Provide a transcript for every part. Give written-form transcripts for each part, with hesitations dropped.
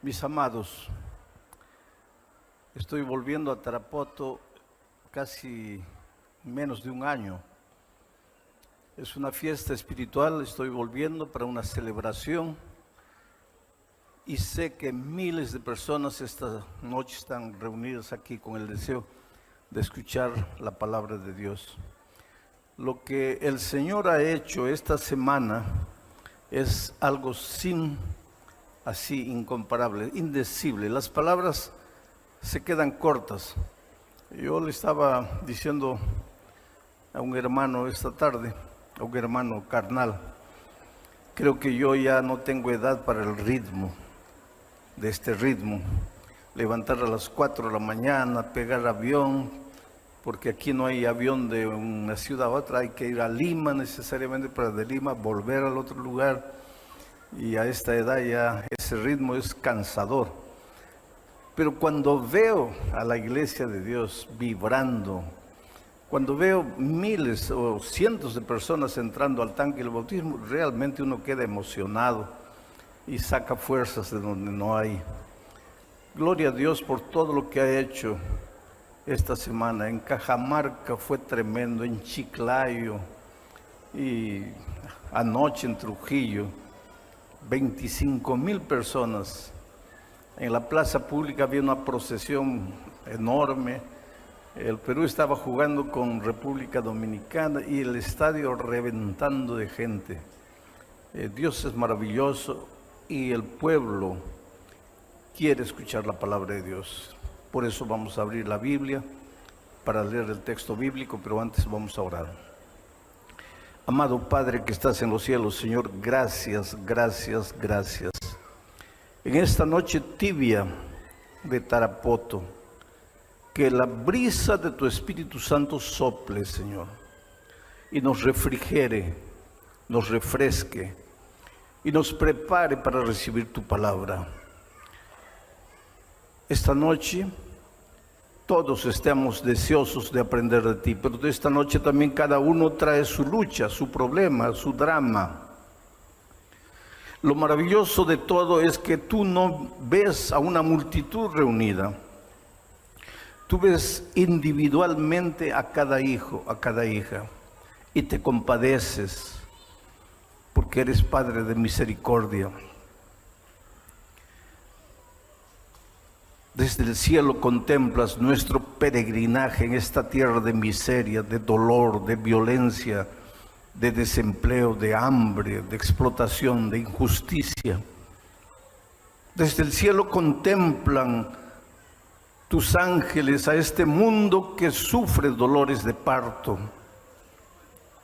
Mis amados, estoy volviendo a Tarapoto casi menos de un año. Es una fiesta espiritual, estoy volviendo para una celebración y sé que miles de personas esta noche están reunidas aquí con el deseo de escuchar la palabra de Dios. Lo que el Señor ha hecho esta semana es algo así incomparable, indecible. Las palabras se quedan cortas. Yo le estaba diciendo a un hermano esta tarde, a un hermano carnal, creo que yo ya no tengo edad para el ritmo, de este ritmo. Levantar a las 4 de la mañana, pegar avión, porque aquí no hay avión de una ciudad a otra, hay que ir a Lima necesariamente para de Lima volver al otro lugar. Y a esta edad ya ese ritmo es cansador. Pero cuando veo a la iglesia de Dios vibrando, cuando veo miles o cientos de personas entrando al tanque del bautismo, realmente uno queda emocionado y saca fuerzas de donde no hay. Gloria a Dios por todo lo que ha hecho esta semana. En Cajamarca fue tremendo, en Chiclayo y anoche en Trujillo. 25,000 personas. En la plaza pública había una procesión enorme. El Perú estaba jugando con República Dominicana y el estadio reventando de gente. Dios es maravilloso y el pueblo quiere escuchar la palabra de Dios. Por eso vamos a abrir la Biblia para leer el texto bíblico, pero antes vamos a orar. Amado Padre que estás en los cielos, Señor, gracias, gracias, gracias. En esta noche tibia de Tarapoto, que la brisa de tu Espíritu Santo sople, Señor, y nos refrigere, nos refresque y nos prepare para recibir tu palabra. Esta noche todos estamos deseosos de aprender de ti, pero de esta noche también cada uno trae su lucha, su problema, su drama. Lo maravilloso de todo es que tú no ves a una multitud reunida. Tú ves individualmente a cada hijo, a cada hija, y te compadeces porque eres Padre de misericordia. Desde el cielo contemplas nuestro peregrinaje en esta tierra de miseria, de dolor, de violencia, de desempleo, de hambre, de explotación, de injusticia. Desde el cielo contemplan tus ángeles a este mundo que sufre dolores de parto.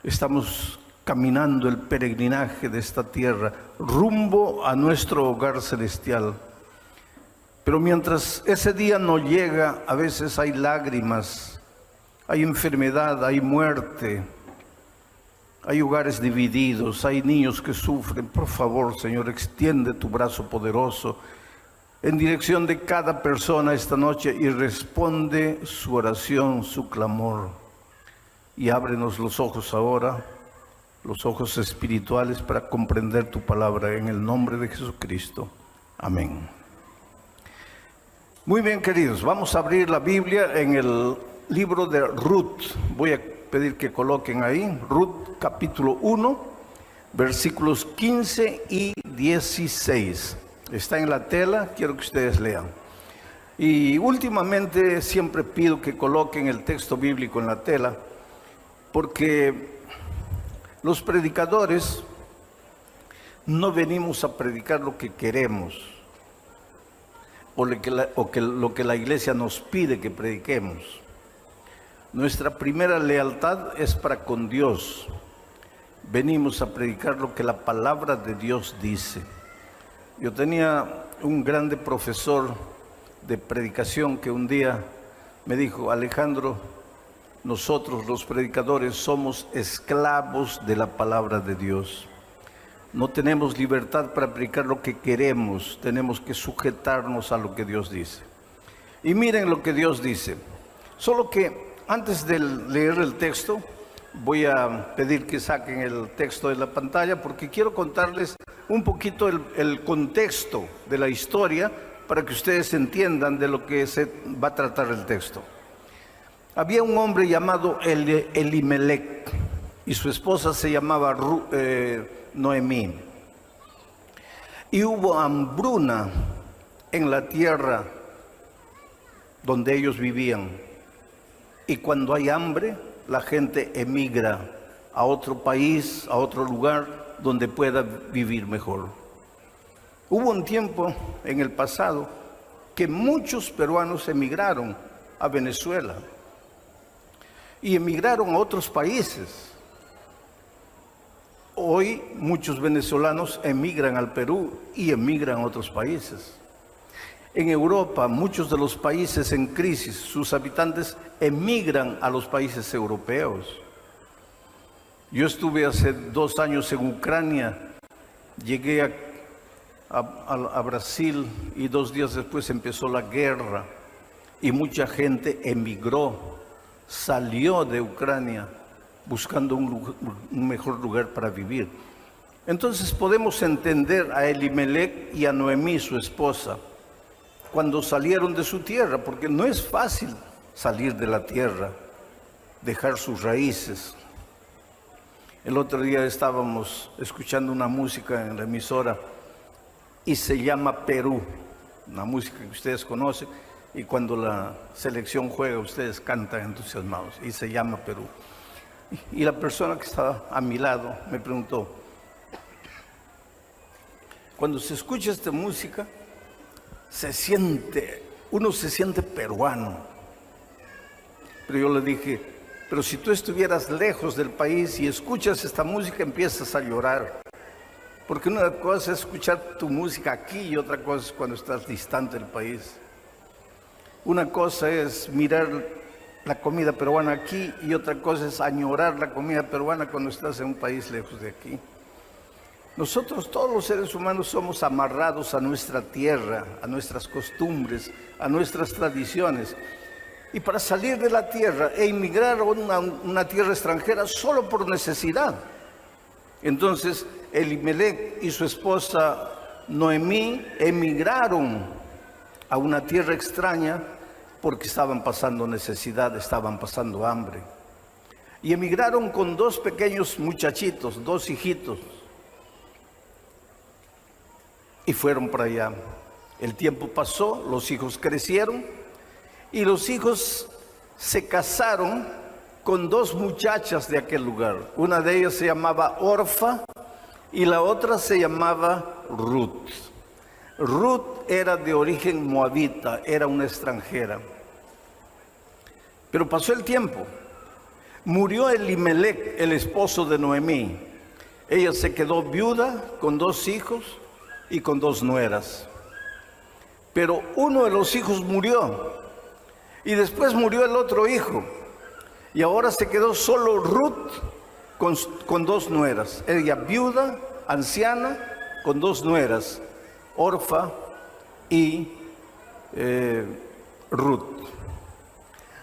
Estamos caminando el peregrinaje de esta tierra rumbo a nuestro hogar celestial. Pero mientras ese día no llega, a veces hay lágrimas, hay enfermedad, hay muerte, hay hogares divididos, hay niños que sufren. Por favor, Señor, extiende tu brazo poderoso en dirección de cada persona esta noche y responde su oración, su clamor. Y ábrenos los ojos ahora, los ojos espirituales para comprender tu palabra en el nombre de Jesucristo. Amén. Muy bien, queridos, vamos a abrir la Biblia en el libro de Ruth. Voy a pedir que coloquen ahí, Ruth capítulo 1, versículos 15 y 16. Está en la tela, quiero que ustedes lean. Y últimamente siempre pido que coloquen el texto bíblico en la tela, porque los predicadores no venimos a predicar lo que queremos, o lo que la iglesia nos pide que prediquemos. Nuestra primera lealtad es para con Dios. Venimos a predicar lo que la palabra de Dios dice. Yo tenía un grande profesor de predicación que un día me dijo: Alejandro, nosotros los predicadores somos esclavos de la palabra de Dios. No tenemos libertad para predicar lo que queremos, tenemos que sujetarnos a lo que Dios dice. Y miren lo que Dios dice. Solo que antes de leer el texto, voy a pedir que saquen el texto de la pantalla porque quiero contarles un poquito el contexto de la historia para que ustedes entiendan de lo que se va a tratar el texto. Había un hombre llamado Elimelec y su esposa se llamaba Noemí. Y hubo hambruna en la tierra donde ellos vivían. Y cuando hay hambre, la gente emigra a otro país, a otro lugar donde pueda vivir mejor. Hubo un tiempo en el pasado que muchos peruanos emigraron a Venezuela y emigraron a otros países. Hoy muchos venezolanos emigran al Perú y emigran a otros países. En Europa, muchos de los países en crisis, sus habitantes emigran a los países europeos. Yo estuve hace 2 años en Ucrania, llegué a Brasil y 2 días después empezó la guerra y mucha gente emigró, salió de Ucrania buscando un mejor lugar para vivir. Entonces podemos entender a Elimelec y a Noemí, su esposa, cuando salieron de su tierra, porque no es fácil salir de la tierra, dejar sus raíces. El otro día estábamos escuchando una música en la emisora y se llama Perú, una música que ustedes conocen, y cuando la selección juega ustedes cantan entusiasmados, y se llama Perú. Y la persona que estaba a mi lado me preguntó, cuando se escucha esta música, uno se siente peruano. Pero yo le dije, pero si tú estuvieras lejos del país y escuchas esta música, empiezas a llorar. Porque una cosa es escuchar tu música aquí y otra cosa es cuando estás distante del país. Una cosa es mirar la comida peruana aquí y otra cosa es añorar la comida peruana cuando estás en un país lejos de aquí. Nosotros, todos los seres humanos, somos amarrados a nuestra tierra, a nuestras costumbres, a nuestras tradiciones. Y para salir de la tierra e emigrar a una tierra extranjera solo por necesidad. Entonces, Elimelec y su esposa Noemí emigraron a una tierra extraña porque estaban pasando necesidad, estaban pasando hambre. Y emigraron con 2 pequeños muchachitos, 2 hijitos. Y fueron para allá. El tiempo pasó, los hijos crecieron y los hijos se casaron con 2 muchachas de aquel lugar. Una de ellas se llamaba Orfa y la otra se llamaba Ruth. Ruth era de origen moabita, era una extranjera. Pero pasó el tiempo. Murió Elimelec, el esposo de Noemí. Ella se quedó viuda con 2 hijos y con 2 nueras. Pero uno de los hijos murió y después murió el otro hijo. Y ahora se quedó solo Ruth con 2 nueras. Ella viuda, anciana, con 2 nueras, Orfa y Ruth.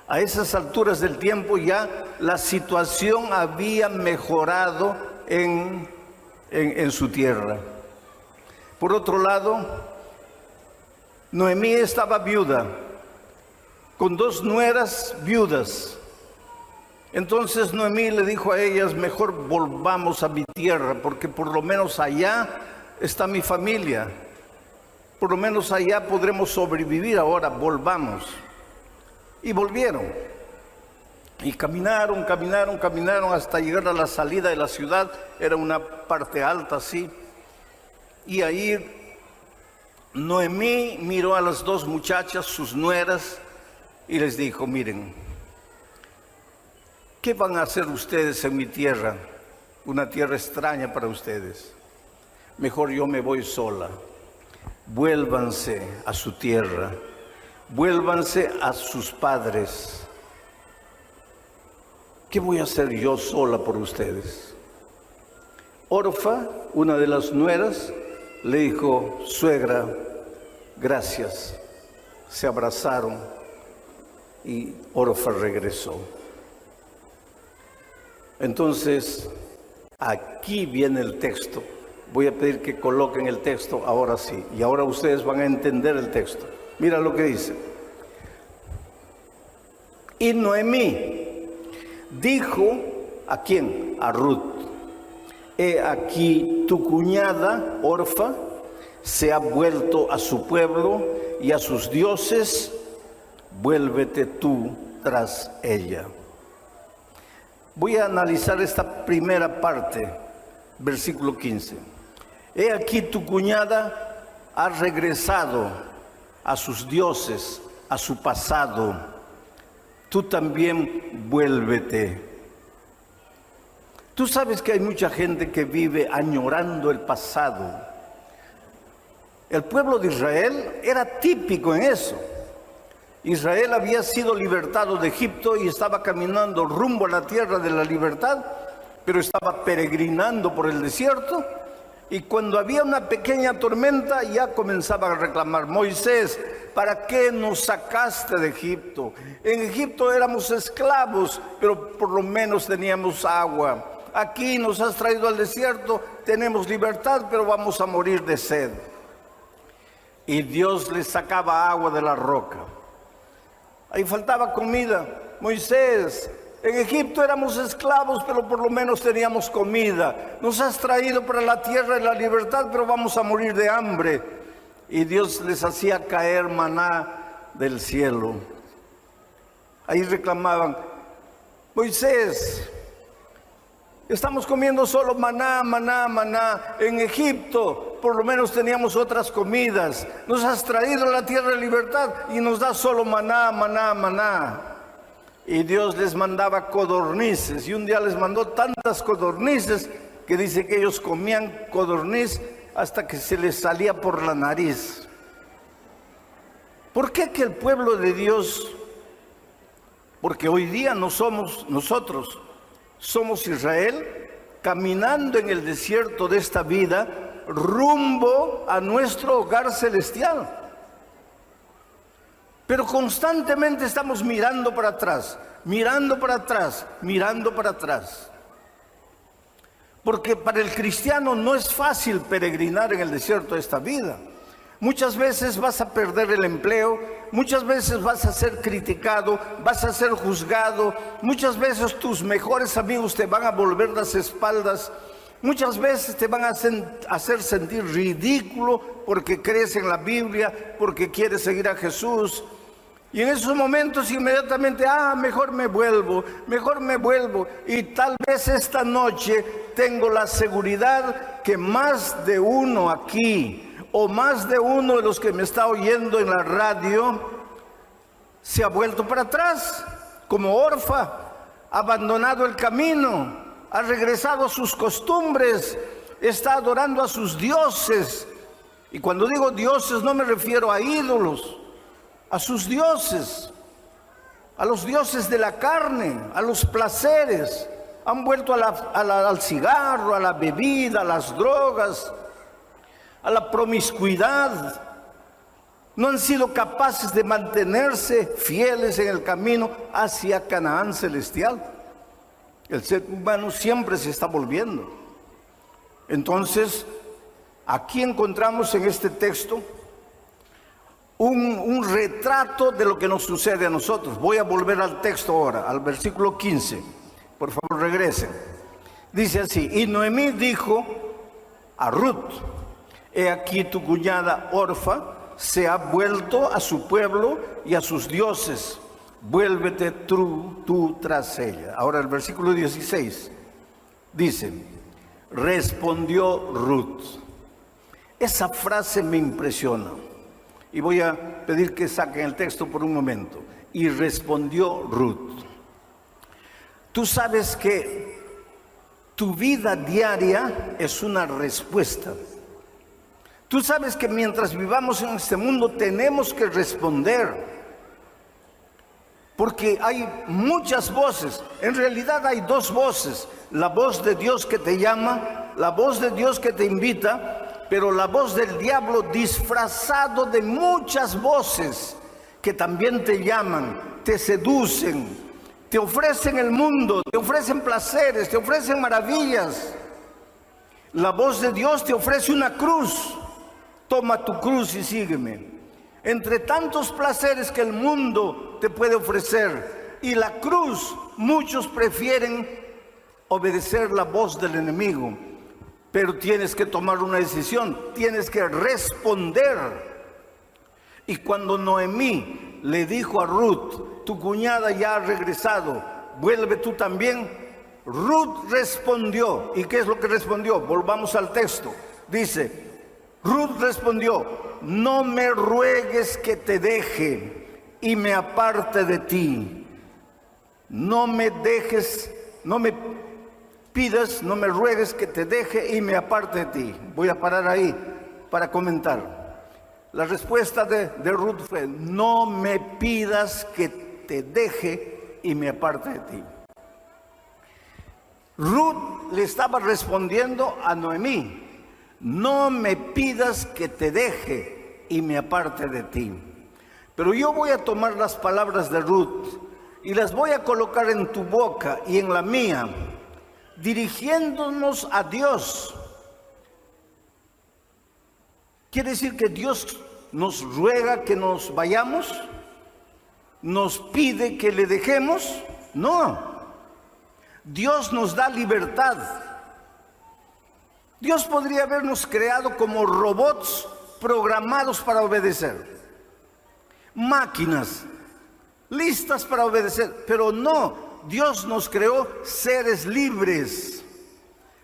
A esas alturas del tiempo ya la situación había mejorado en su tierra. Por otro lado, Noemí estaba viuda, con 2 nueras viudas. Entonces Noemí le dijo a ellas, mejor volvamos a mi tierra, porque por lo menos allá está mi familia. Por lo menos allá podremos sobrevivir, ahora volvamos. Y volvieron. Y caminaron hasta llegar a la salida de la ciudad. Era una parte alta así. Y ahí Noemí miró a las 2 muchachas, sus nueras, y les dijo, miren, ¿qué van a hacer ustedes en mi tierra? Una tierra extraña para ustedes. Mejor yo me voy sola. Vuélvanse a su tierra. Vuélvanse a sus padres. ¿Qué voy a hacer yo sola por ustedes? Orfa, una de las nueras, le dijo, suegra, gracias. Se abrazaron y Orfa regresó. Entonces, aquí viene el texto Voy a pedir que coloquen el texto ahora sí. Y ahora ustedes van a entender el texto. Mira lo que dice. Y Noemí dijo, ¿a quién? A Ruth. He aquí tu cuñada, Orfa, se ha vuelto a su pueblo y a sus dioses, vuélvete tú tras ella. Voy a analizar esta primera parte, versículo 15. He aquí tu cuñada ha regresado a sus dioses, a su pasado. Tú también vuélvete. Tú sabes que hay mucha gente que vive añorando el pasado. El pueblo de Israel era típico en eso. Israel había sido libertado de Egipto y estaba caminando rumbo a la tierra de la libertad, pero estaba peregrinando por el desierto, y cuando había una pequeña tormenta ya comenzaban a reclamar: Moisés, ¿para qué nos sacaste de Egipto? En Egipto éramos esclavos, pero por lo menos teníamos agua. Aquí nos has traído al desierto, tenemos libertad, pero vamos a morir de sed. Y Dios les sacaba agua de la roca. Ahí faltaba comida. Moisés, en Egipto éramos esclavos, pero por lo menos teníamos comida. Nos has traído para la tierra de la libertad, pero vamos a morir de hambre. Y Dios les hacía caer maná del cielo. Ahí reclamaban: Moisés, estamos comiendo solo maná, maná, maná. En Egipto por lo menos teníamos otras comidas. Nos has traído a la tierra de libertad y nos das solo maná, maná, maná. Y Dios les mandaba codornices. Y un día les mandó tantas codornices que dice que ellos comían codorniz hasta que se les salía por la nariz. ¿Por qué que el pueblo de Dios? Porque hoy día no somos nosotros. Somos Israel caminando en el desierto de esta vida rumbo a nuestro hogar celestial. Pero constantemente estamos mirando para atrás, mirando para atrás, mirando para atrás. Porque para el cristiano no es fácil peregrinar en el desierto de esta vida. Muchas veces vas a perder el empleo, muchas veces vas a ser criticado, vas a ser juzgado, muchas veces tus mejores amigos te van a volver las espaldas, muchas veces te van a hacer sentir ridículo porque crees en la Biblia, porque quieres seguir a Jesús. Y en esos momentos inmediatamente, mejor me vuelvo. Y tal vez esta noche tengo la seguridad que más de uno aquí, o más de uno de los que me está oyendo en la radio, se ha vuelto para atrás, como Orfa, ha abandonado el camino, ha regresado a sus costumbres, está adorando a sus dioses. Y cuando digo dioses no me refiero a ídolos, a sus dioses, a los dioses de la carne, a los placeres. Han vuelto al cigarro, a la bebida, a las drogas, a la promiscuidad. No han sido capaces de mantenerse fieles en el camino hacia Canaán celestial. El ser humano siempre se está volviendo. Entonces, aquí encontramos en este texto un retrato de lo que nos sucede a nosotros. Voy a volver al texto ahora, al versículo 15. Por favor, regresen. Dice así: y Noemí dijo a Ruth: he aquí tu cuñada Orfa se ha vuelto a su pueblo y a sus dioses. Vuélvete tú tras ella. Ahora el versículo 16 dice: respondió Ruth. Esa frase me impresiona. Y voy a pedir que saquen el texto por un momento. Y respondió Ruth. Tú sabes que tu vida diaria es una respuesta. Tú sabes que mientras vivamos en este mundo tenemos que responder. Porque hay muchas voces. En realidad hay dos voces. La voz de Dios que te llama, la voz de Dios que te invita, pero la voz del diablo disfrazado de muchas voces que también te llaman, te seducen, te ofrecen el mundo, te ofrecen placeres, te ofrecen maravillas. La voz de Dios te ofrece una cruz. Toma tu cruz y sígueme. Entre tantos placeres que el mundo te puede ofrecer y la cruz, muchos prefieren obedecer la voz del enemigo. Pero tienes que tomar una decisión, tienes que responder. Y cuando Noemí le dijo a Ruth, tu cuñada ya ha regresado, vuelve tú también. Ruth respondió. ¿Y qué es lo que respondió? Volvamos al texto. Dice, Ruth respondió, no me ruegues que te deje y me aparte de ti. No me dejes, no me pidas, no me ruegues que te deje y me aparte de ti. Voy a parar ahí para comentar. La respuesta de Ruth fue, no me pidas que te deje y me aparte de ti. Ruth le estaba respondiendo a Noemí, no me pidas que te deje y me aparte de ti. Pero yo voy a tomar las palabras de Ruth y las voy a colocar en tu boca y en la mía, dirigiéndonos a Dios. ¿Quiere decir que Dios nos ruega que nos vayamos? ¿Nos pide que le dejemos? No. Dios nos da libertad. Dios podría habernos creado como robots programados para obedecer. Máquinas listas para obedecer, pero no. Dios nos creó seres libres.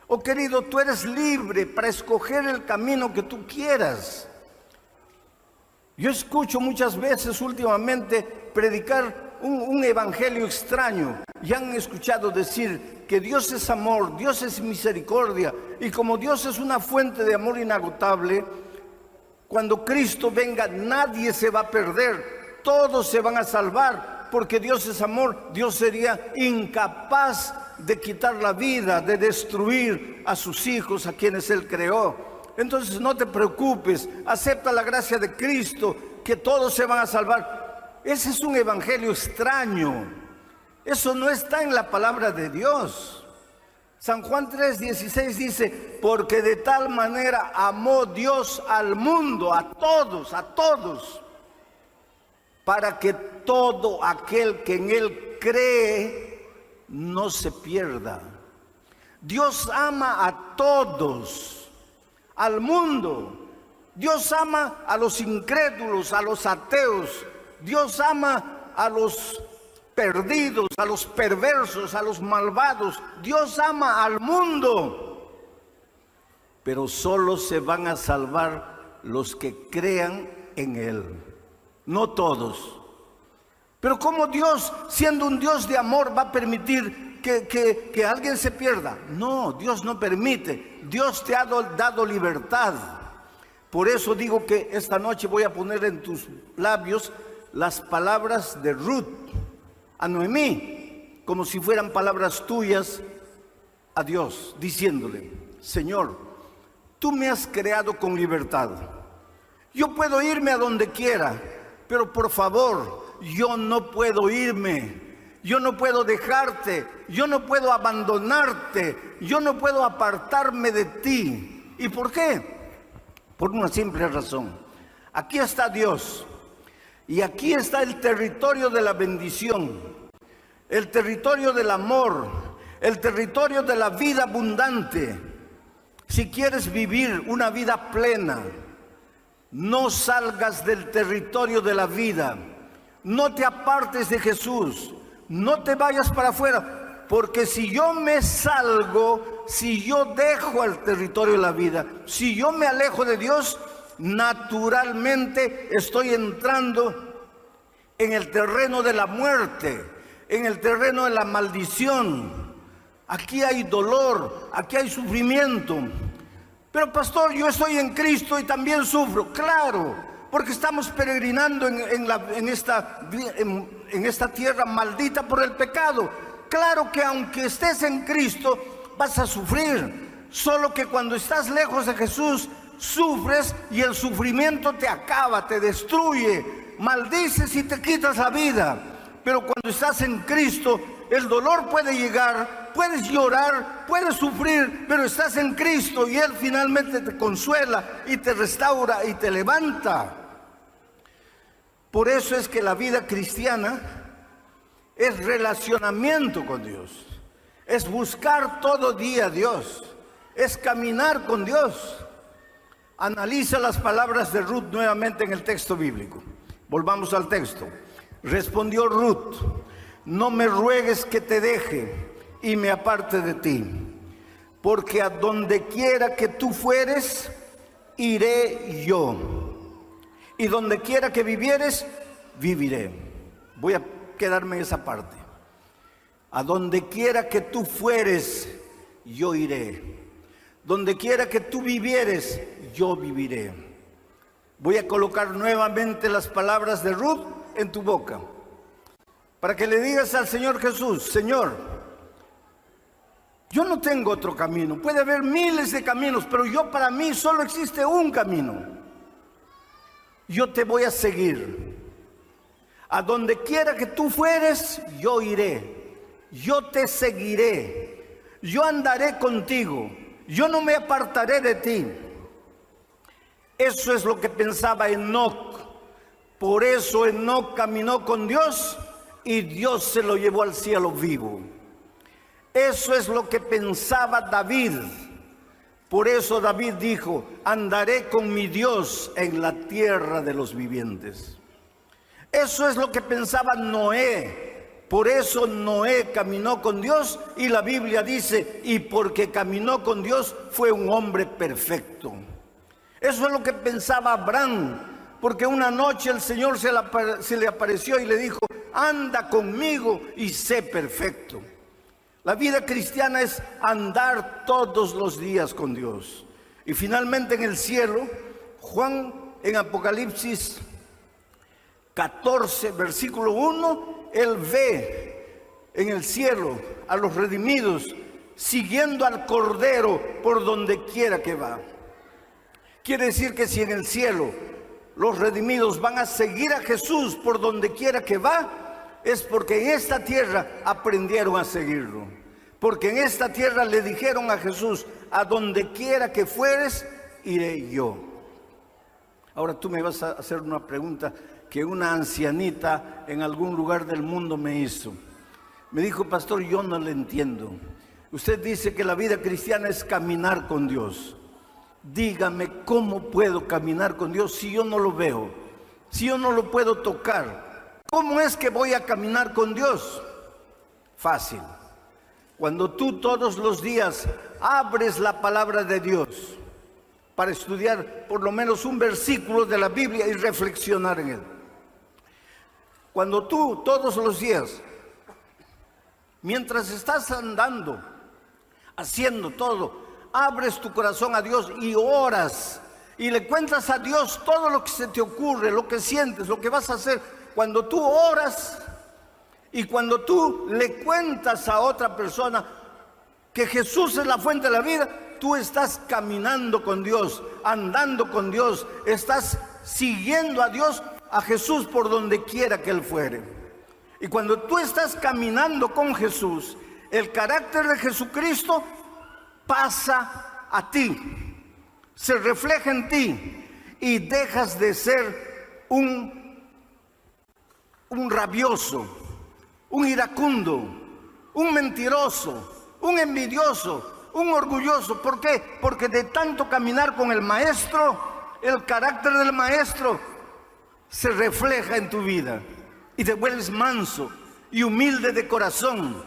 Oh querido, tú eres libre para escoger el camino que tú quieras. Yo escucho muchas veces últimamente predicar un evangelio extraño. Ya han escuchado decir que Dios es amor, Dios es misericordia, y como Dios es una fuente de amor inagotable, cuando Cristo venga nadie se va a perder, todos se van a salvar, porque Dios es amor. Dios sería incapaz de quitar la vida, de destruir a sus hijos, a quienes Él creó. Entonces no te preocupes, acepta la gracia de Cristo, que todos se van a salvar. Ese es un evangelio extraño. Eso no está en la palabra de Dios. San Juan 3:16 dice, porque de tal manera amó Dios al mundo, a todos, para que todo aquel que en Él cree no se pierda. Dios ama a todos, al mundo. Dios ama a los incrédulos, a los ateos. Dios ama a los perdidos, a los perversos, a los malvados. Dios ama al mundo. Pero solo se van a salvar los que crean en Él. No todos. Pero ¿cómo Dios, siendo un Dios de amor, va a permitir que alguien se pierda? No, Dios no permite. Dios te ha dado libertad. Por eso digo que esta noche voy a poner en tus labios las palabras de Ruth a Noemí, como si fueran palabras tuyas a Dios, diciéndole, Señor, tú me has creado con libertad. Yo puedo irme a donde quiera, pero por favor, yo no puedo irme, yo no puedo dejarte, yo no puedo abandonarte, yo no puedo apartarme de ti. ¿Y por qué? Por una simple razón. Aquí está Dios y aquí está el territorio de la bendición, el territorio del amor, el territorio de la vida abundante. Si quieres vivir una vida plena, no salgas del territorio de la vida, no te apartes de Jesús, no te vayas para afuera, porque si yo me salgo, si yo dejo el territorio de la vida, si yo me alejo de Dios, naturalmente estoy entrando en el terreno de la muerte, en el terreno de la maldición. Aquí hay dolor, aquí hay sufrimiento. Pero pastor, yo estoy en Cristo y también sufro. Claro, porque estamos peregrinando en esta tierra maldita por el pecado. Claro que aunque estés en Cristo vas a sufrir, solo que cuando estás lejos de Jesús sufres y el sufrimiento te acaba, te destruye, maldices y te quitas la vida. Pero cuando estás en Cristo, el dolor puede llegar, puedes llorar, puedes sufrir, pero estás en Cristo y Él finalmente te consuela y te restaura y te levanta. Por eso es que la vida cristiana es relacionamiento con Dios, es buscar todo día a Dios, es caminar con Dios. Analiza las palabras de Ruth nuevamente en el texto bíblico. Volvamos al texto. Respondió Ruth: no me ruegues que te deje y me aparte de ti, porque a donde quiera que tú fueres, iré yo, y donde quiera que vivieres, viviré. Voy a quedarme en esa parte. A donde quiera que tú fueres, yo iré. Donde quiera que tú vivieres, yo viviré. Voy a colocar nuevamente las palabras de Ruth en tu boca, para que le digas al Señor Jesús: Señor, yo no tengo otro camino. Puede haber miles de caminos, pero para mí solo existe un camino. Yo te voy a seguir. A donde quiera que tú fueres, yo iré. Yo te seguiré. Yo andaré contigo. Yo no me apartaré de ti. Eso es lo que pensaba Enoc. Por eso Enoc caminó con Dios y Dios se lo llevó al cielo vivo. Eso es lo que pensaba David. Por eso David dijo: andaré con mi Dios en la tierra de los vivientes. Eso es lo que pensaba Noé. Por eso Noé caminó con Dios y la Biblia dice: y porque caminó con Dios fue un hombre perfecto. Eso es lo que pensaba Abraham, porque una noche el Señor se le apareció y le dijo: anda conmigo y sé perfecto. La vida cristiana es andar todos los días con Dios. Y finalmente en el cielo, Juan en Apocalipsis 14, versículo 1, él ve en el cielo a los redimidos siguiendo al Cordero por donde quiera que va. Quiere decir que si en el cielo los redimidos van a seguir a Jesús por donde quiera que va, es porque en esta tierra aprendieron a seguirlo. Porque en esta tierra le dijeron a Jesús: a donde quiera que fueres, iré yo. Ahora tú me vas a hacer una pregunta que una ancianita en algún lugar del mundo me hizo. Me dijo: pastor, yo no le entiendo. Usted dice que la vida cristiana es caminar con Dios. Dígame, ¿cómo puedo caminar con Dios si yo no lo veo? Si yo no lo puedo tocar. ¿Cómo es que voy a caminar con Dios? Fácil. Cuando tú todos los días abres la palabra de Dios para estudiar por lo menos un versículo de la Biblia y reflexionar en él. Cuando tú todos los días, mientras estás andando, haciendo todo, abres tu corazón a Dios y oras y le cuentas a Dios todo lo que se te ocurre, lo que sientes, lo que vas a hacer. Cuando tú oras y cuando tú le cuentas a otra persona que Jesús es la fuente de la vida, tú estás caminando con Dios, andando con Dios, estás siguiendo a Dios, a Jesús por donde quiera que Él fuere. Y cuando tú estás caminando con Jesús, el carácter de Jesucristo pasa a ti, se refleja en ti y dejas de ser un rabioso, un iracundo, un mentiroso, un envidioso, un orgulloso. ¿Por qué? Porque de tanto caminar con el Maestro, el carácter del Maestro se refleja en tu vida y te vuelves manso y humilde de corazón.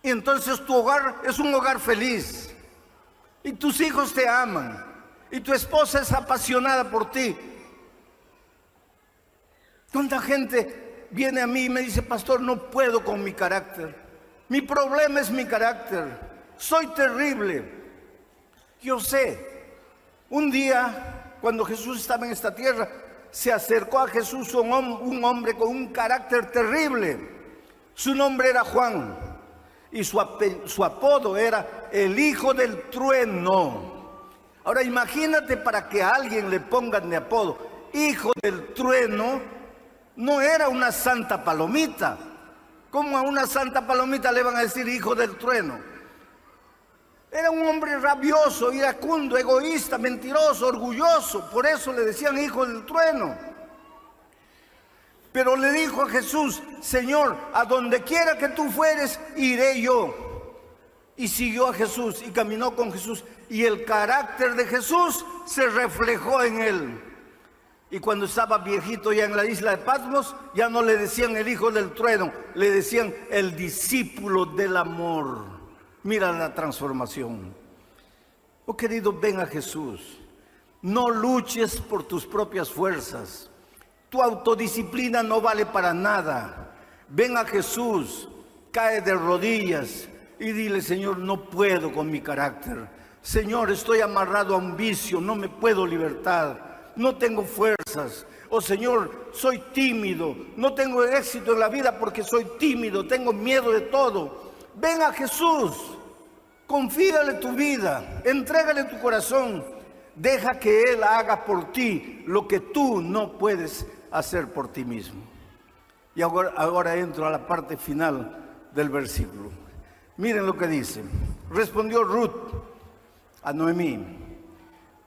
Y entonces tu hogar es un hogar feliz y tus hijos te aman y tu esposa es apasionada por ti. ¿Cuánta gente viene a mí y me dice: pastor, no puedo con mi carácter, mi problema es mi carácter, soy terrible? Yo sé, un día cuando Jesús estaba en esta tierra, se acercó a Jesús un hombre con un carácter terrible. Su nombre era Juan y su apodo era el hijo del trueno. Ahora imagínate, para que a alguien le pongan de apodo hijo del trueno, no era una santa palomita, ¿Cómo a una santa palomita le van a decir hijo del trueno? Era un hombre rabioso, iracundo, egoísta, mentiroso, orgulloso. Por eso le decían hijo del trueno. Pero le dijo a Jesús: Señor, a donde quiera que tú fueres, iré yo. Y siguió a Jesús y caminó con Jesús. Y el carácter de Jesús se reflejó en él. Y cuando estaba viejito ya en la isla de Patmos, ya no le decían el hijo del trueno, le decían el discípulo del amor. Mira la transformación. Oh querido, ven a Jesús. No luches por tus propias fuerzas. Tu autodisciplina no vale para nada. Ven a Jesús, cae de rodillas y dile: Señor, no puedo con mi carácter. Señor, estoy amarrado a un vicio, no me puedo libertar, no tengo fuerzas. Oh Señor, soy tímido, no tengo éxito en la vida porque soy tímido, tengo miedo de todo. Ven a Jesús, confíale tu vida, entrégale tu corazón, deja que Él haga por ti lo que tú no puedes hacer por ti mismo. Y ahora entro a la parte final del versículo. Miren lo que dice. Respondió Ruth a Noemí: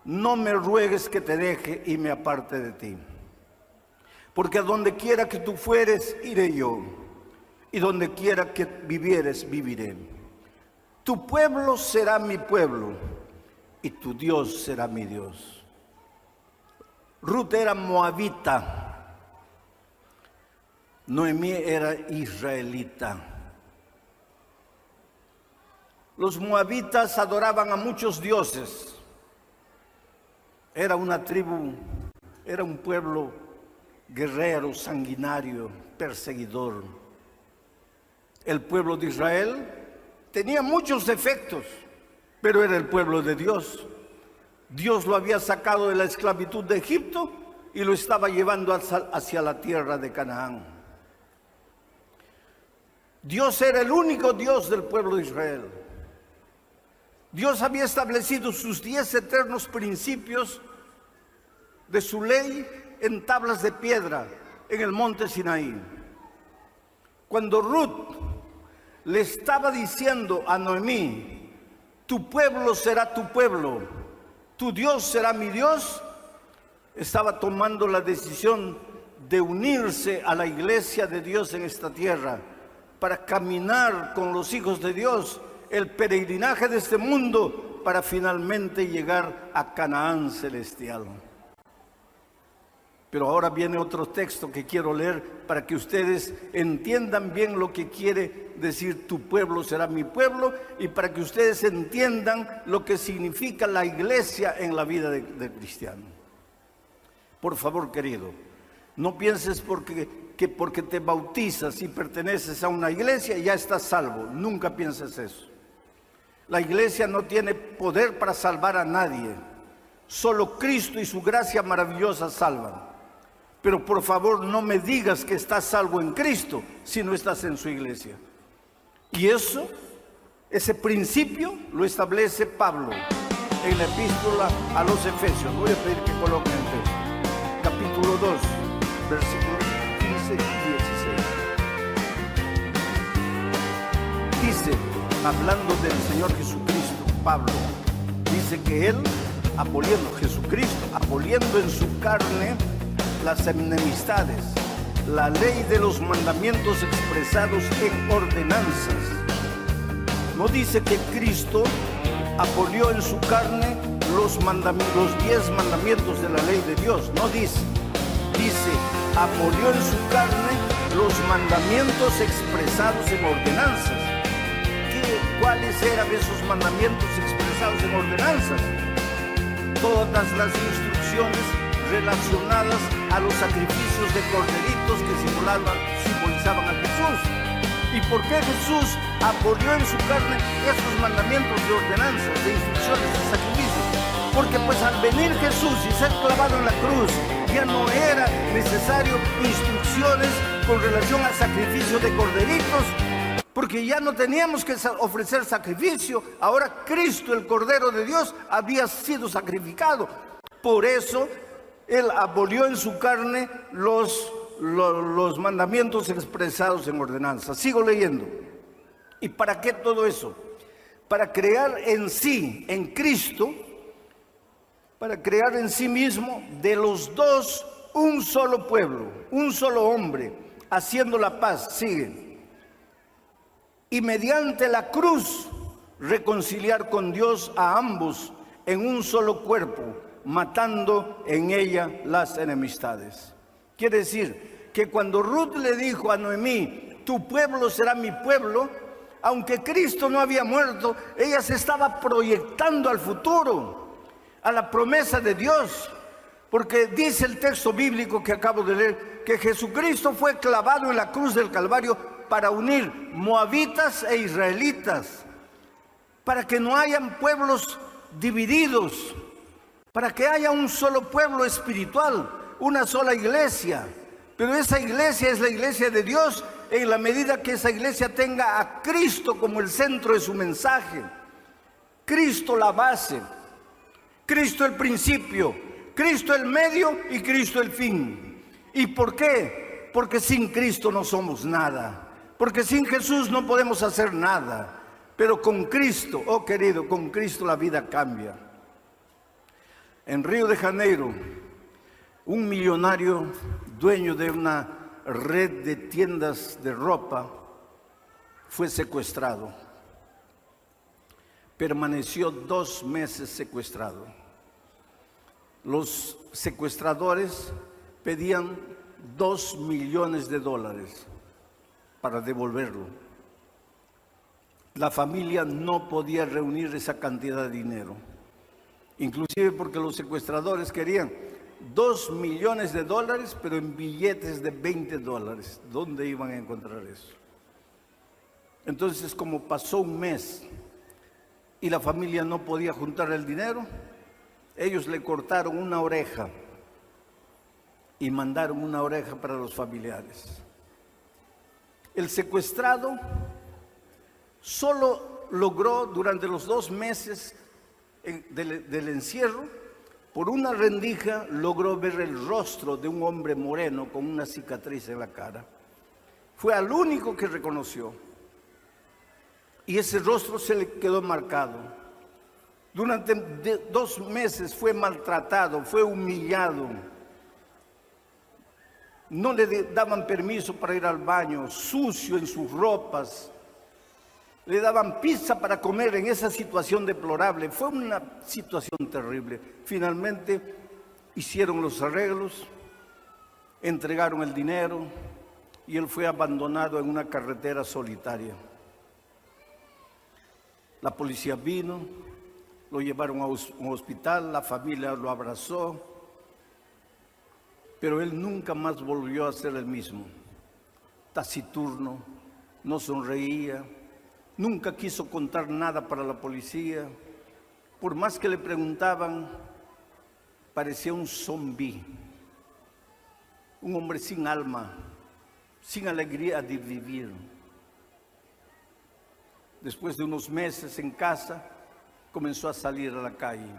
no me ruegues que te deje y me aparte de ti, porque a donde quiera que tú fueres, iré yo, y donde quiera que vivieres, viviré. Tu pueblo será mi pueblo, y tu Dios será mi Dios. Ruth era moabita, Noemí era israelita. Los moabitas adoraban a muchos dioses. Era una tribu, era un pueblo guerrero, sanguinario, perseguidor. El pueblo de Israel tenía muchos defectos, pero era el pueblo de Dios. Dios lo había sacado de la esclavitud de Egipto y lo estaba llevando hacia la tierra de Canaán. Dios era el único Dios del pueblo de Israel. Dios había establecido sus 10 eternos principios de su ley en tablas de piedra en el monte Sinaí. Cuando Ruth le estaba diciendo a Noemí: tu pueblo será tu pueblo, tu Dios será mi Dios, estaba tomando la decisión de unirse a la iglesia de Dios en esta tierra para caminar con los hijos de Dios el peregrinaje de este mundo para finalmente llegar a Canaán celestial. Pero ahora viene otro texto que quiero leer para que ustedes entiendan bien lo que quiere decir tu pueblo será mi pueblo, y para que ustedes entiendan lo que significa la iglesia en la vida del cristiano. Por favor, querido, no pienses que porque te bautizas y perteneces a una iglesia ya estás salvo. Nunca pienses eso. La iglesia no tiene poder para salvar a nadie. Solo Cristo y su gracia maravillosa salvan. Pero por favor, no me digas que estás salvo en Cristo si no estás en su iglesia. Y ese principio lo establece Pablo en la epístola a los Efesios. Voy a pedir que coloquen el texto. Capítulo 2, versículos 15 y 16. Dice, hablando del Señor Jesucristo, Pablo dice que Él, aboliendo en su carne las enemistades, la ley de los mandamientos expresados en ordenanzas. No dice que Cristo abolió en su carne los 10 mandamientos de la ley de Dios, no dice. Dice, abolió en su carne los mandamientos expresados en ordenanzas. ¿Cuáles eran esos mandamientos expresados en ordenanzas? Todas las instrucciones relacionadas a los sacrificios de corderitos que simbolizaban a Jesús. ¿Y por qué Jesús abolió en su carne esos mandamientos de ordenanzas, de instrucciones, de sacrificios? Porque pues al venir Jesús y ser clavado en la cruz, ya no era necesario instrucciones con relación al sacrificio de corderitos, porque ya no teníamos que ofrecer sacrificio. Ahora Cristo, el Cordero de Dios, había sido sacrificado. Por eso Él abolió en su carne los los mandamientos expresados en ordenanza. Sigo leyendo. ¿Y para qué todo eso? Para crear en sí, en Cristo, para crear en sí mismo de los dos un solo pueblo, un solo hombre, haciendo la paz. Sigue. Y mediante la cruz reconciliar con Dios a ambos en un solo cuerpo, matando en ella las enemistades. Quiere decir que cuando Ruth le dijo a Noemí, tu pueblo será mi pueblo, aunque Cristo no había muerto, ella se estaba proyectando al futuro, a la promesa de Dios, porque dice el texto bíblico que acabo de leer, que Jesucristo fue clavado en la cruz del Calvario para unir moabitas e israelitas, para que no hayan pueblos divididos, para que haya un solo pueblo espiritual, una sola iglesia. Pero esa iglesia es la iglesia de Dios en la medida que esa iglesia tenga a Cristo como el centro de su mensaje. Cristo la base, Cristo el principio, Cristo el medio y Cristo el fin. ¿Y por qué? Porque sin Cristo no somos nada. Porque sin Jesús no podemos hacer nada. Pero con Cristo, oh querido, con Cristo la vida cambia. En Río de Janeiro, un millonario dueño de una red de tiendas de ropa fue secuestrado. Permaneció 2 meses secuestrado. Los secuestradores pedían $2 millones para devolverlo. La familia no podía reunir esa cantidad de dinero, inclusive porque los secuestradores querían $2 millones, pero en billetes de $20. ¿Dónde iban a encontrar eso? Entonces, como pasó un mes y la familia no podía juntar el dinero, ellos le cortaron una oreja y mandaron una oreja para los familiares. El secuestrado solo logró durante los 2 meses del encierro, por una rendija, logró ver el rostro de un hombre moreno con una cicatriz en la cara. Fue al único que reconoció. Y ese rostro se le quedó marcado. Durante 2 meses fue maltratado, fue humillado. No le daban permiso para ir al baño, sucio en sus ropas. Le daban pizza para comer en esa situación deplorable. Fue una situación terrible. Finalmente hicieron los arreglos, entregaron el dinero y él fue abandonado en una carretera solitaria. La policía vino, lo llevaron a un hospital, la familia lo abrazó, pero él nunca más volvió a ser el mismo. Taciturno, no sonreía, nunca quiso contar nada para la policía. Por más que le preguntaban, parecía un zombi, un hombre sin alma, sin alegría de vivir. Después de unos meses en casa, comenzó a salir a la calle.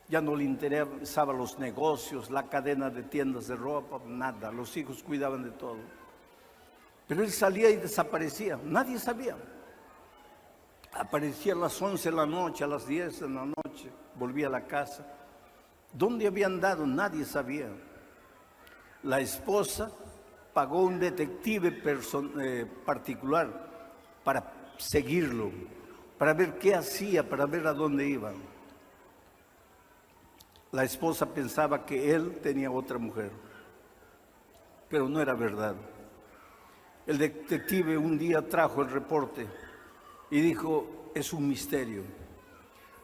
Ya no le interesaban los negocios, la cadena de tiendas de ropa, nada. Los hijos cuidaban de todo. Pero él salía y desaparecía, nadie sabía. Aparecía a las 11 de la noche, a las 10 de la noche, volvía a la casa. ¿Dónde había andado? Nadie sabía. La esposa pagó un detective particular para seguirlo, para ver qué hacía, para ver a dónde iba. La esposa pensaba que él tenía otra mujer, pero no era verdad. El detective un día trajo el reporte y dijo, es un misterio,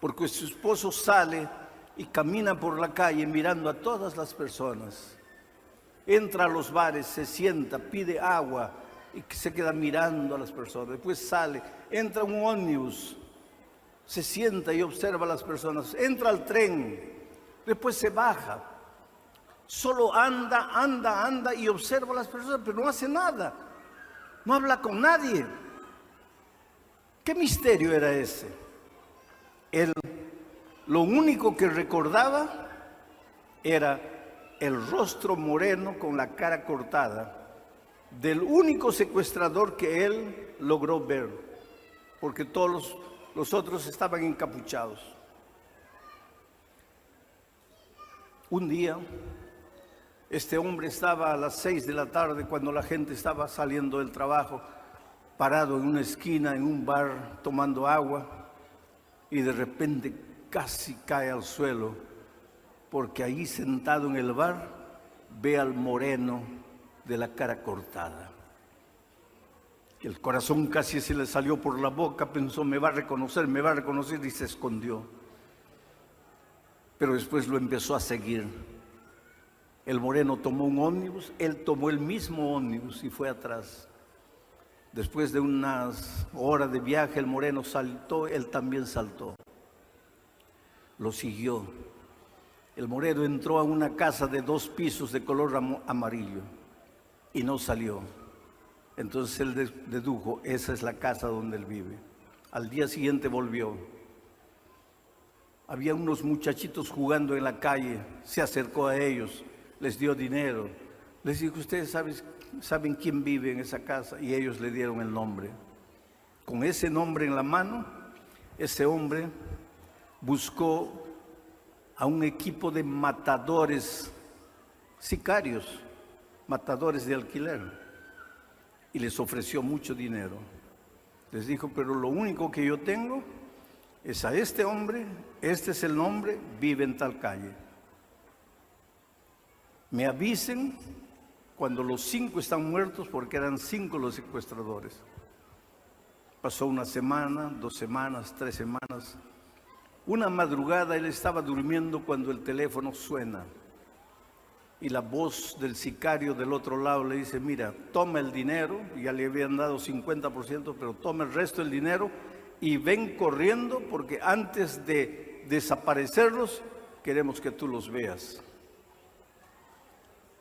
porque su esposo sale y camina por la calle mirando a todas las personas. Entra a los bares, se sienta, pide agua y se queda mirando a las personas. Después sale, entra a un ómnibus, se sienta y observa a las personas. Entra al tren, después se baja. Solo anda y observa a las personas, pero no hace nada. No habla con nadie. ¿Qué misterio era ese? Él, lo único que recordaba era el rostro moreno con la cara cortada del único secuestrador que él logró ver, porque todos los otros estaban encapuchados. Un día, este hombre estaba a las 6 de la tarde, cuando la gente estaba saliendo del trabajo, parado en una esquina, en un bar, tomando agua, y de repente casi cae al suelo, porque ahí sentado en el bar, ve al moreno de la cara cortada. El corazón casi se le salió por la boca, pensó, me va a reconocer, y se escondió. Pero después lo empezó a seguir. El moreno tomó un ómnibus, él tomó el mismo ómnibus y fue atrás. Después de unas horas de viaje, el moreno saltó, él también saltó. Lo siguió. El moreno entró a una casa de 2 pisos de color amarillo y no salió. Entonces él dedujo, esa es la casa donde él vive. Al día siguiente volvió. Había unos muchachitos jugando en la calle, se acercó a ellos, les dio dinero. Les dijo, ¿ustedes saben quién vive en esa casa? Y ellos le dieron el nombre. Con ese nombre en la mano, ese hombre buscó a un equipo de matadores, sicarios, matadores de alquiler, y les ofreció mucho dinero. Les dijo, pero lo único que yo tengo es a este hombre, este es el nombre, vive en tal calle. Me avisen cuando los 5 están muertos, porque eran 5 los secuestradores. Pasó una semana, 2 semanas, 3 semanas. Una madrugada él estaba durmiendo cuando el teléfono suena y la voz del sicario del otro lado le dice, mira, toma el dinero, ya le habían dado 50%, pero toma el resto del dinero y ven corriendo, porque antes de desaparecerlos queremos que tú los veas.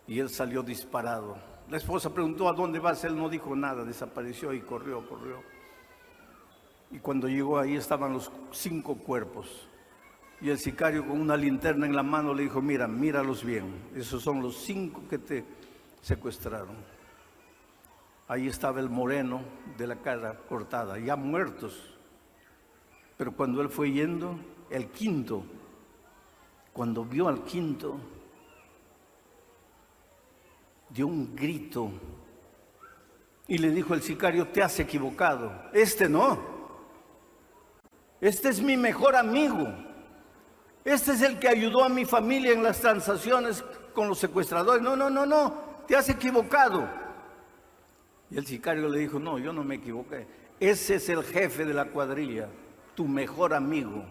Y él salió disparado. La esposa preguntó, ¿a dónde vas? Él no dijo nada, desapareció y corrió. Y cuando llegó ahí estaban los 5 cuerpos. Y el sicario con una linterna en la mano le dijo, mira, míralos bien. Esos son los 5 que te secuestraron. Ahí estaba el moreno de la cara cortada, ya muertos. Pero cuando él fue yendo, el 5.º, cuando vio al 5.º, dio un grito y le dijo el sicario, te has equivocado, este no, este es mi mejor amigo, este es el que ayudó a mi familia en las transacciones con los secuestradores, no, te has equivocado. Y el sicario le dijo, no, yo no me equivoqué, ese es el jefe de la cuadrilla, tu mejor amigo.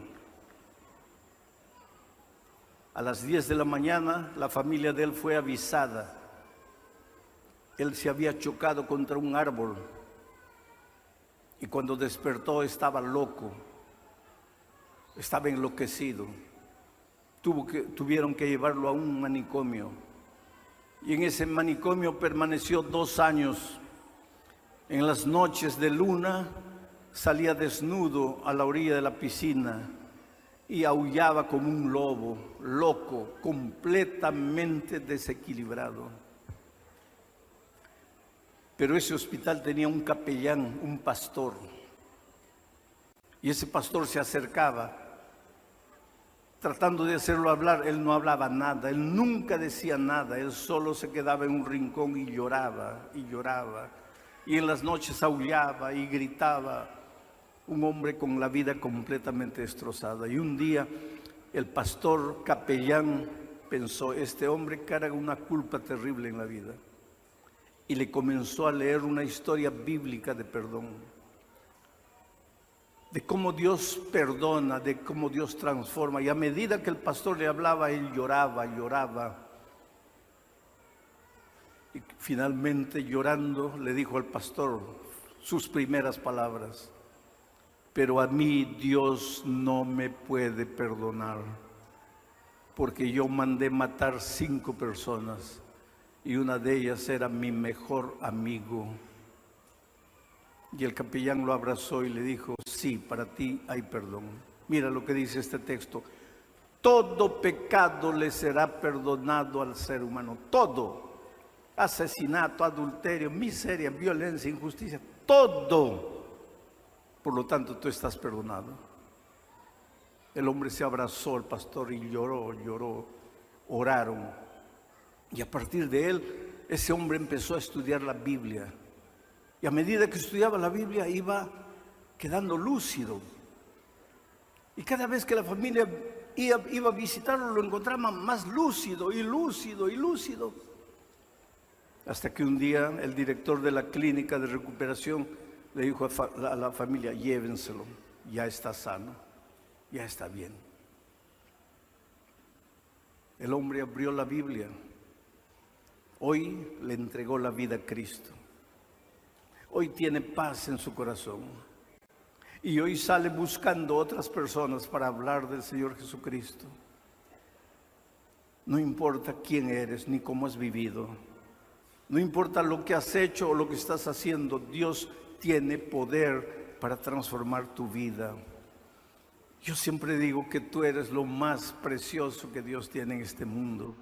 A las 10 de la mañana la familia de él fue avisada. Él se había chocado contra un árbol y cuando despertó estaba loco, estaba enloquecido. Tuvieron que llevarlo a un manicomio y en ese manicomio permaneció 2 años. En las noches de luna salía desnudo a la orilla de la piscina y aullaba como un lobo, loco, completamente desequilibrado. Pero ese hospital tenía un capellán, un pastor, y ese pastor se acercaba, tratando de hacerlo hablar. Él no hablaba nada, él nunca decía nada, él solo se quedaba en un rincón y lloraba, y en las noches aullaba y gritaba, un hombre con la vida completamente destrozada. Y un día el pastor capellán pensó, este hombre carga una culpa terrible en la vida. Y le comenzó a leer una historia bíblica de perdón, de cómo Dios perdona, de cómo Dios transforma. Y a medida que el pastor le hablaba, él lloraba. Y finalmente, llorando, le dijo al pastor sus primeras palabras, pero a mí Dios no me puede perdonar, porque yo mandé matar 5 personas. Y una de ellas era mi mejor amigo. Y el capellán lo abrazó y le dijo, sí, para ti hay perdón. Mira lo que dice este texto. Todo pecado le será perdonado al ser humano, todo. Asesinato, adulterio, miseria, violencia, injusticia, todo. Por lo tanto, tú estás perdonado. El hombre se abrazó al pastor y lloró, oraron. Y a partir de él, ese hombre empezó a estudiar la Biblia. Y a medida que estudiaba la Biblia, iba quedando lúcido. Y cada vez que la familia iba a visitarlo, lo encontraba más lúcido y lúcido y lúcido. Hasta que un día el director de la clínica de recuperación le dijo a la familia: llévenselo, ya está sano, ya está bien. El hombre abrió la Biblia. Hoy le entregó la vida a Cristo. Hoy tiene paz en su corazón. Y hoy sale buscando otras personas para hablar del Señor Jesucristo. No importa quién eres ni cómo has vivido. No importa lo que has hecho o lo que estás haciendo. Dios tiene poder para transformar tu vida. Yo siempre digo que tú eres lo más precioso que Dios tiene en este mundo.